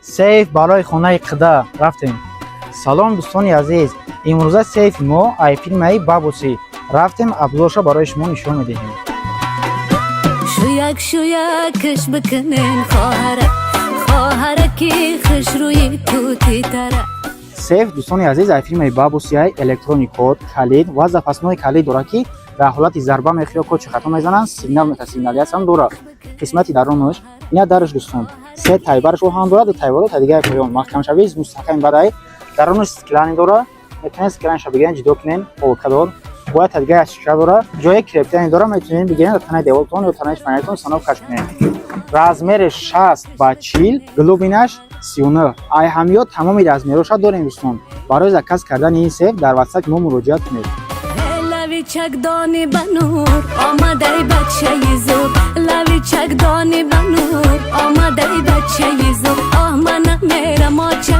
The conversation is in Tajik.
сейф барои хонаи қида рафтем. Салом дӯстони азиз, имрӯза сейфи мо айфирмаи бабусӣ рафтем абзорша барои шумо нишон медиҳем. شویک شویکش بکنین خواهرکی خوش روی توتی تره. сейф дӯстони азиз айфирмаи бабусиай электрони код калид ва запаснои калид дорад ки дар ҳолати зарба мехӯ ё кодши хато мезананд сигнал мета сигнализатсияам дорад. қисмати дарунаш ина дараш дӯстон се тайбараш ҳам дорад тайбаро тадигаи поён маҳкам шавиз мустаҳкам бадай дарунаш склани дорад метавонед скланша бигирен ҷудо кунен ҳолкадор бояд тадигаи шиша дорад ҷои крептани дорад метавонед бигирен дар танаи девортон ё танаи фанелтон саноб каш кунед. размери 60 ба 40 глубинаш 39 айҳамиёт тамоми размероша дорем дӯстон. барои заказ кардани ин сейф дар ватсап мо муроҷиат кунед. لوی چکدانی بنور آمده بچه زود لوی چکدانی بنور آمده بچه زود آه من میرم آچه